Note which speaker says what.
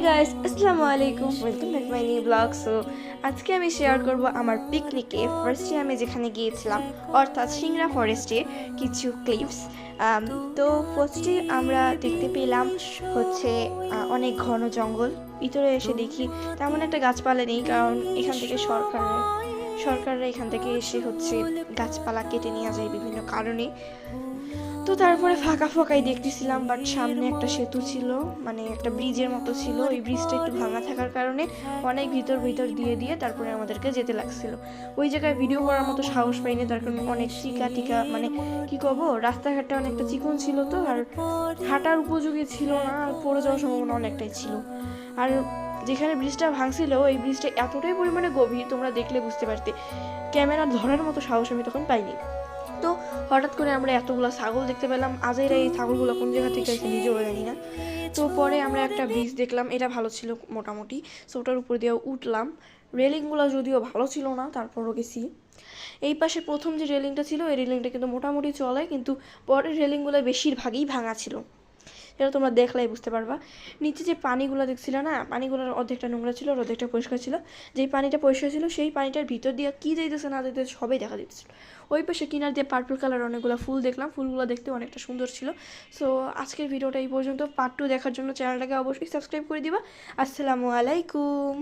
Speaker 1: Guys, আসসালামু আলাইকুম, welcome back my new blog. So আজকে আমি শেয়ার করব আমার পিকনিকে ফার্স্টে আমি যেখানে গিয়েছিলাম, অর্থাৎ সিংড়া ফরেস্টে কিছু ক্লিপস। তো ফার্স্টে আমরা দেখতে পেলাম হচ্ছে অনেক ঘন জঙ্গল। ভিতরে এসে দেখি তেমন একটা গাছপালা নেই, কারণ এখান থেকে সরকাররা এখান থেকে এসে হচ্ছে গাছপালা কেটে নিয়ে যায় বিভিন্ন কারণে। তো তারপরে ফাঁকা ফাঁকাই দেখতেছিলাম, বাট সামনে একটা সেতু ছিল, মানে একটা ব্রিজের মতো ছিল। ওই ব্রিজটা একটু ভাঙা থাকার কারণে অনেক ভিতর ভিতর দিয়ে দিয়ে তারপরে আমাদেরকে যেতে লাগছিল। ওই জায়গায় ভিডিও করার মতো সাহস পাইনি, তার কারণে অনেক চিকা টিকা, মানে কি করবো, রাস্তাঘাটটা অনেকটা চিকন ছিল, তো আর হাঁটার উপযোগী ছিল না, আর পড়ে যাওয়ার সম্ভাবনা অনেকটাই ছিল। আর যেখানে ব্রিজটা ভাঙছিল ওই ব্রিজটা এতটাই পরিমাণে গভীর, তোমরা দেখলে বুঝতে পারতে। ক্যামেরা ধরার মতো সাহস আমি তখন পাইনি। তো হঠাৎ করে আমরা এতগুলো ছাগল দেখতে পেলাম। আজেরা এই ছাগলগুলো কোন জায়গা থেকে এসে নিজেও জানি না। তো পরে আমরা একটা ব্রিজ দেখলাম, এটা ভালো ছিল মোটামুটি। সো ওটার উপর দিয়ে উঠলাম। রেলিংগুলো যদিও ভালো ছিল না, তারপরও গেছি। এই পাশে প্রথম যে রেলিংটা ছিল, এই রেলিংটা কিন্তু মোটামুটি চলে, কিন্তু পরের রেলিংগুলো বেশিরভাগই ভাঙা ছিল। এটা তোমরা দেখলেই বুঝতে পারবা। নিচে যে পানিগুলো দেখছিল না, পানিগুলোর অর্ধেকটা নোংরা ছিল আর অর্ধেকটা পরিষ্কার ছিল। যেই পানিটা পরিষ্কার ছিল সেই পানিটার ভিতর দিয়ে কী যাইতেছে না যাইতেছে সবাই দেখা দিচ্ছিল। ওই পাশে কিনার দিয়ে পার্পল কালার অনেকগুলো ফুল দেখলাম, ফুলগুলো দেখতে অনেকটা সুন্দর ছিল। সো আজকের ভিডিওটা এই পর্যন্ত। পার্ট 2 দেখার জন্য চ্যানেলটাকে অবশ্যই সাবস্ক্রাইব করে দিবা। আসসালামু আলাইকুম।